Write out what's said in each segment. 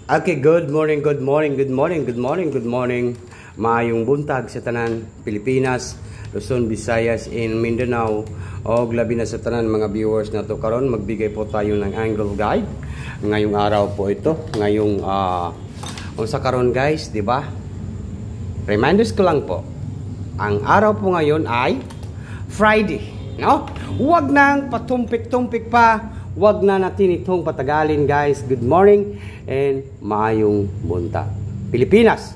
Okay, good morning, good morning, good morning, good morning, good morning. Maayong buntag sa tanan Pilipinas, Luzon, Visayas, in Mindanao, o labi na sa tanan mga viewers na to karon. Magbigay po tayo ng angle guide ngayong araw po ito. Ngayong unsa karon guys, di ba? Reminders ko lang po. Ang araw po ngayon ay Friday, no? Huwag nang patumpik-tumpik pa. Huwag na natin itong patagalin guys. Good morning and maayong buntag. Pilipinas,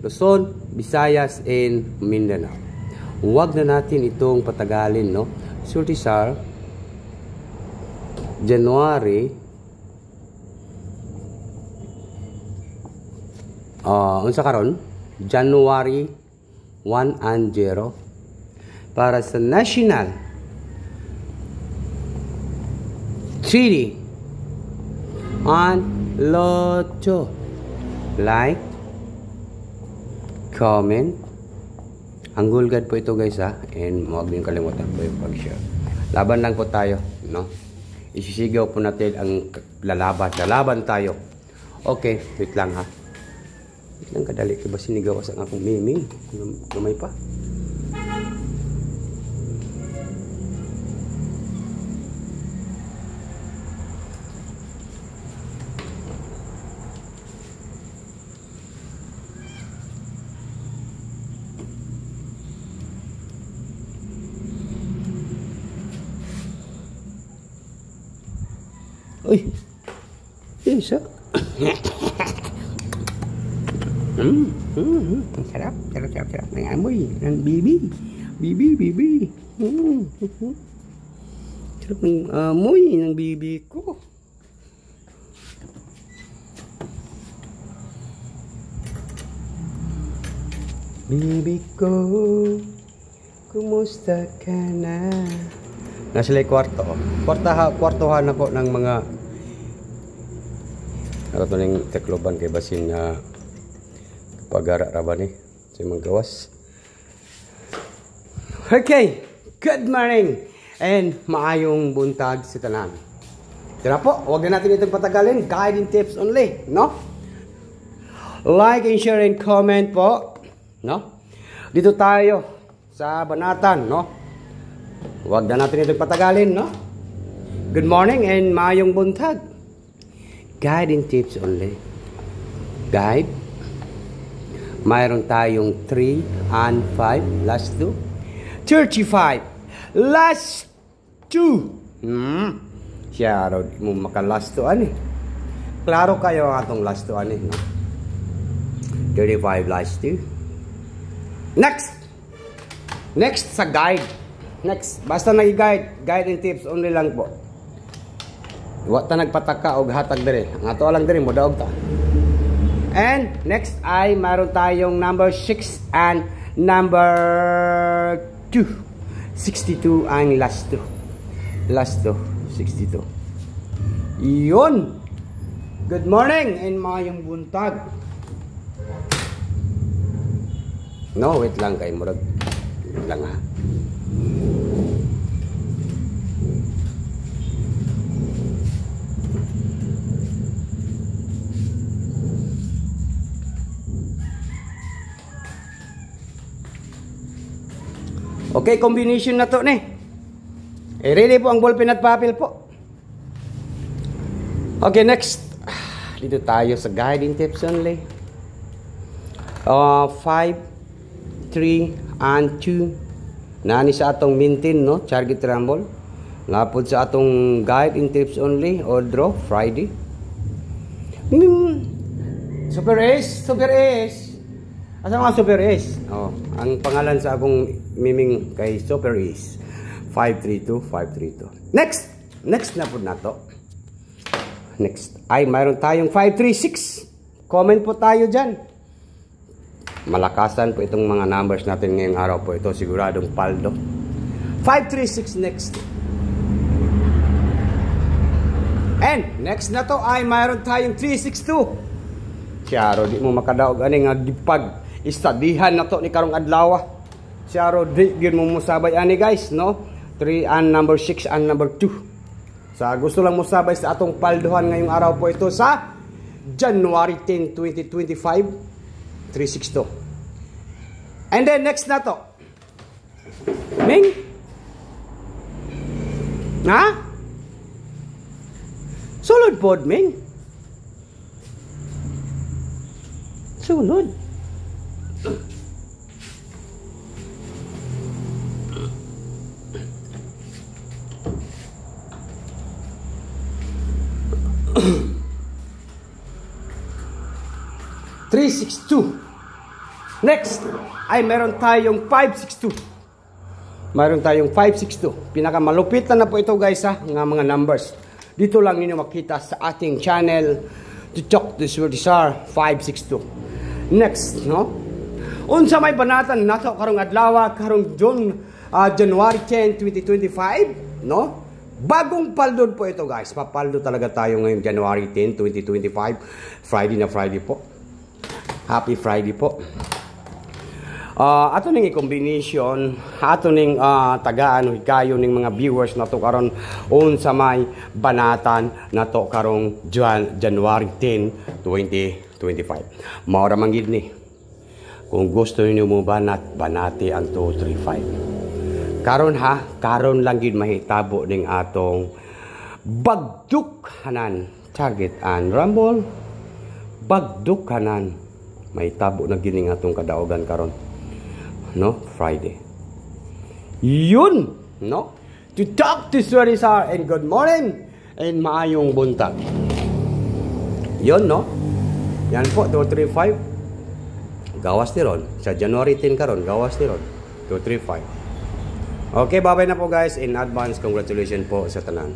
Luzon, Visayas, and Mindanao. Huwag na natin itong patagalin, no? Surtisar, January, unsa karon? January 1 and 0 para sa National Treaty on Lotto. Like, comment, ang gulgad po ito guys ha, and huwag din kalimutan po yung pag-share. Laban lang po tayo, no? Isisigaw po natin ang lalaban tayo. Okay, wait lang ha. Wait lang kadali, ba sinigaw sa akong miming? Gamay pa. Uy, isa. Sarap. Nangamoy ng bibi. Bibi. Sarap ng amoy ng bibi ko. Bibi ko, kumusta ka na? Nasa lay kwarto. Kwartohan ako ng mga nakatuning tekloban kay basin na pagara ra ba ni sa mga gawas. Okay, good morning and maayong buntag sa tanan. Tara po, huwag na natin itong patagalin. Guiding tips only, no? Like and share and comment po, no? Dito tayo sa Banatan, no? Huwag na natin itong patagalin, no? Good morning and maayong buntag. Guiding tips only. Guide. Mayroon tayong 3 and 5. Last 2. 35. Last 2. Siya raw mo maka-last 2 ani. Klaro kayo ang atong last 2 ani, no? 35 last 2. Next sa guide. Next, basta nag-guide, guide and tips only lang po. Wa ta nagpataka og hatag dire. Ang ato lang dire mo daog ta. And next ay maron tayong number 6 and number 2. 62 ang last 2. Last 2, 62. Iyon. Good morning and maayong buntag. No, wait lang kay murag. Wait lang ha. Okay, combination na to ni. Ready po ang ballpen at papel po. Okay, next. Dito tayo sa guiding tips only. 5, 3, and 2. Nani sa atong maintain, no? Target rumble. Lapod sa atong guiding tips only. Or draw, Friday. Super Ace. Asa mga Super Ace? Oh, ang pangalan sa akong miming kay Super Ace. 532. Next na po na to. Next ay mayroon tayong 536. Comment po tayo dyan. Malakasan po itong mga numbers natin ngayong araw po. Ito siguradong paldo. 536 next. And next na to ay mayroon tayong 362. Siyaro, di mo makadaog ani nga gipag istadihan na to ni karong adlaw. Siyaro, di gyud mo musabay ani guys, no? 3 and number 6 and number 2. Sa gusto lang mo sabay sa atong palduhan ngayong araw po ito sa January 10, 2025, 362. And then next na to. Ming? Ha? Sulod pod, Ming? Sulod. Next ay meron tayong 562. Meron tayong 562. Pinakamalupit na po ito guys ha, ng mga numbers. Dito lang ninyo makita sa ating channel, TikTok, this will desire 562. Next, no? Unsa may banatan nato karong adlaw karong January 10, 2025, no? Bagong paldod po ito guys. Papaldo talaga tayo ngayon January 10, 2025. Friday na Friday po. Happy Friday po. Ato ning i-combination, ato ning tagaan hikayo ning mga viewers nato karon unsa may banatan nato karong January 10, 2025. Mao ra man gid ni. Kung gusto niyo mo banati ang 235. Karon ha, karon lang gid mahitabo ning atong bagduk hanan target and rumble. Bagduk hanan mahitabo na gid ning atong kadaogan karon. No, Friday. Yun, no? To talk to Suarizar and good morning and maayong buntag. Yun, no? Yan po, 235. Gawas ni ron. Sa January 10 karon, gawas ni ron. 235. Okay, bye-bye na po guys. In advance, congratulations po sa tanan.